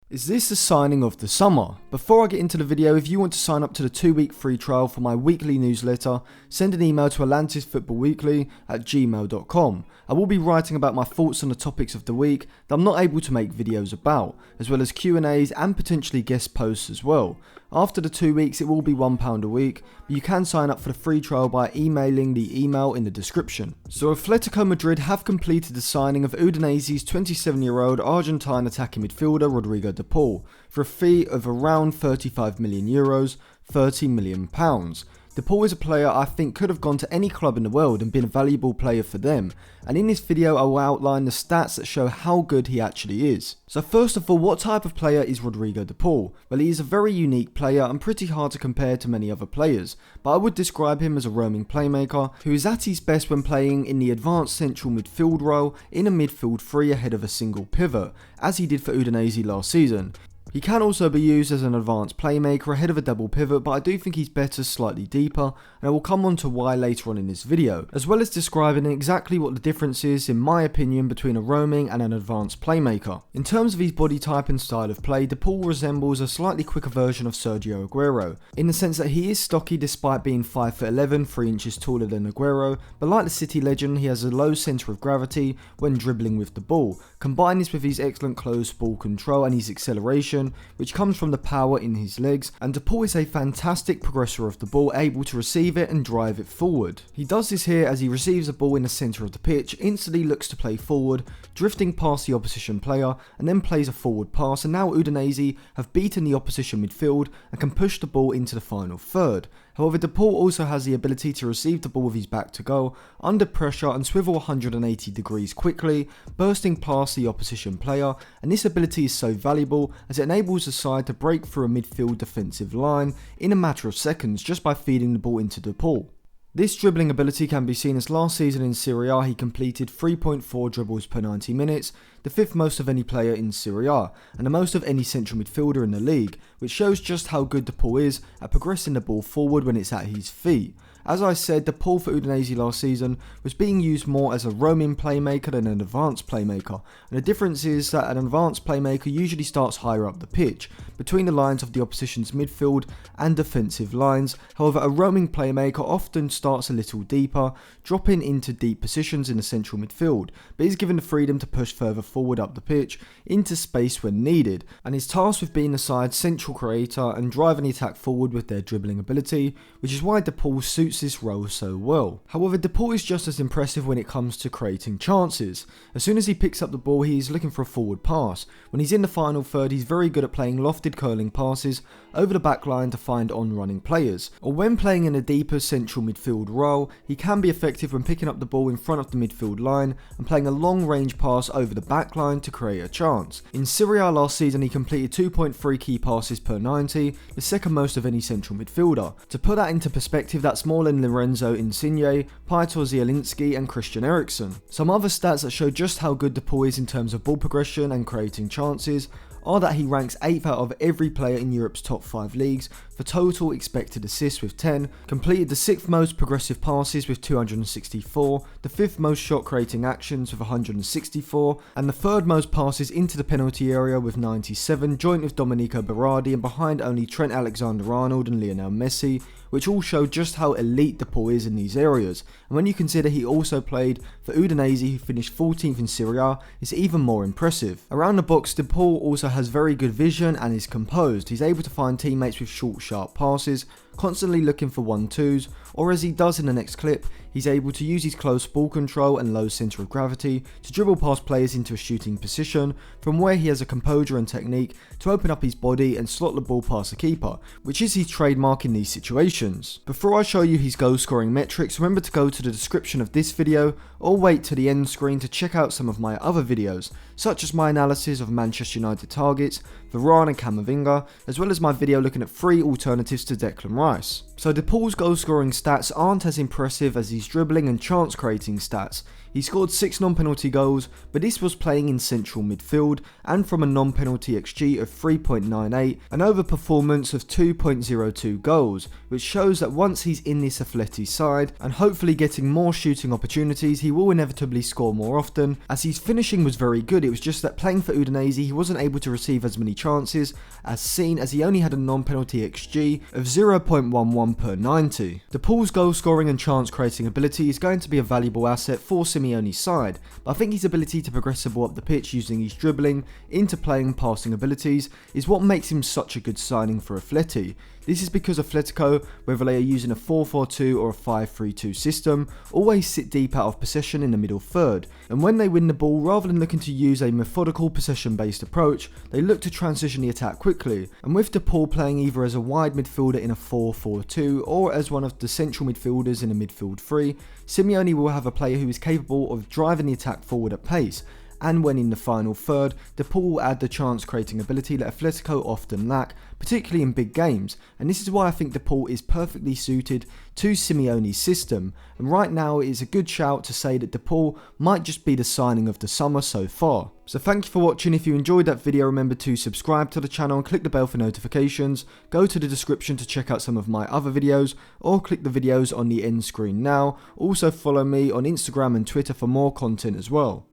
Is this the signing of the summer? Before I get into the video, if you want to sign up to the 2-week free trial for my weekly newsletter, send an email to atlantisfootballweekly@gmail.com. I will be writing about my thoughts on the topics of the week that I'm not able to make videos about, as well as Q&As and potentially guest posts as well. After the 2 weeks it will be £1 a week, but you can sign up for the free trial by emailing the email in the description. So Atletico Madrid have completed the signing of Udinese's 27-year-old Argentine attacking midfielder Rodrigo De Paul for a fee of around €35 million, £30 million. De Paul is a player I think could have gone to any club in the world and been a valuable player for them, and in this video I will outline the stats that show how good he actually is. So first of all, what type of player is Rodrigo De Paul? Well, he is a very unique player and pretty hard to compare to many other players, but I would describe him as a roaming playmaker who is at his best when playing in the advanced central midfield role in a midfield three ahead of a single pivot, as he did for Udinese last season. He can also be used as an advanced playmaker ahead of a double pivot, but I do think he's better slightly deeper, and I will come on to why later on in this video, as well as describing exactly what the difference is in my opinion between a roaming and an advanced playmaker. In terms of his body type and style of play, De Paul resembles a slightly quicker version of Sergio Aguero, in the sense that he is stocky despite being 5'11", 3 inches taller than Aguero, but like the City legend, he has a low centre of gravity when dribbling with the ball. Combine this with his excellent close ball control and his acceleration, which comes from the power in his legs, and De Paul is a fantastic progressor of the ball, able to receive it and drive it forward. He does this here as he receives the ball in the centre of the pitch, instantly looks to play forward, drifting past the opposition player, and then plays a forward pass, and now Udinese have beaten the opposition midfield and can push the ball into the final third. However, De Paul also has the ability to receive the ball with his back to goal, under pressure and swivel 180 degrees quickly, bursting past the opposition player, and this ability is so valuable as it enables the side to break through a midfield defensive line in a matter of seconds just by feeding the ball into De Paul. This dribbling ability can be seen as last season in Serie A he completed 3.4 dribbles per 90 minutes, the 5th most of any player in Serie A, and the most of any central midfielder in the league, which shows just how good De Paul is at progressing the ball forward when it's at his feet. As I said, De Paul for Udinese last season was being used more as a roaming playmaker than an advanced playmaker, and the difference is that an advanced playmaker usually starts higher up the pitch, between the lines of the opposition's midfield and defensive lines. However, a roaming playmaker often starts a little deeper, dropping into deep positions in the central midfield, but is given the freedom to push further forward up the pitch into space when needed, and is tasked with being the side's central creator and driving the attack forward with their dribbling ability, which is why De Paul suits this role so well. However, De Paul is just as impressive when it comes to creating chances. As soon as he picks up the ball, he is looking for a forward pass. When he's in the final third, he's very good at playing lofted curling passes over the back line to find on-running players. Or when playing in a deeper central midfield role, he can be effective when picking up the ball in front of the midfield line and playing a long-range pass over the back line to create a chance. In Serie A last season, he completed 2.3 key passes per 90, the second most of any central midfielder. To put that into perspective, that's more than Lorenzo Insigne, Piotr Zielinski and Christian Eriksen. Some other stats that show just how good De Paul is in terms of ball progression and creating chances are that he ranks 8th out of every player in Europe's top 5 leagues for total expected assists with 10, completed the 6th most progressive passes with 264, the 5th most shot creating actions with 164, and the 3rd most passes into the penalty area with 97, joint with Domenico Berardi and behind only Trent Alexander-Arnold and Lionel Messi, which all show just how elite De Paul is in these areas. And when you consider he also played for Udinese, who finished 14th in Serie A, it's even more impressive. Around the box, De Paul also has very good vision and is composed. He's able to find teammates with short, sharp passes, constantly looking for 1-2s, or as he does in the next clip, he's able to use his close ball control and low centre of gravity to dribble past players into a shooting position, from where he has a composure and technique to open up his body and slot the ball past the keeper, which is his trademark in these situations. Before I show you his goal scoring metrics, remember to go to the description of this video or wait to the end screen to check out some of my other videos, such as my analysis of Manchester United targets, Varane and Camavinga, as well as my video looking at 3 alternatives to Declan Rice. So De Paul's goal scoring stats aren't as impressive as his dribbling and chance creating stats. He scored 6 non-penalty goals, but this was playing in central midfield and from a non-penalty XG of 3.98, an overperformance of 2.02 goals, which shows that once he's in this Atleti side and hopefully getting more shooting opportunities, he will inevitably score more often, as his finishing was very good. It was just that playing for Udinese he wasn't able to receive as many chances as seen, as he only had a non-penalty XG of 0.11 per 90. De Paul's goal scoring and chance creating ability is going to be a valuable asset for Simeone's side, but I think his ability to progress the ball up the pitch using his dribbling, interplay and passing abilities is what makes him such a good signing for Atleti. This is because Atletico, whether they are using a 4-4-2 or a 5-3-2 system, always sit deep out of possession in the middle third, and when they win the ball, rather than looking to use a methodical possession based approach, they look to transition the attack quickly, and with De Paul playing either as a wide midfielder in a 4-4-2 or as one of the central midfielders in a midfield 3, Simeone will have a player who is capable of driving the attack forward at pace. And when in the final third, De Paul will add the chance creating ability that Atletico often lack, particularly in big games, and this is why I think De Paul is perfectly suited to Simeone's system, and right now it is a good shout to say that De Paul might just be the signing of the summer so far. So thank you for watching. If you enjoyed that video, remember to subscribe to the channel and click the bell for notifications, go to the description to check out some of my other videos, or click the videos on the end screen now. Also follow me on Instagram and Twitter for more content as well.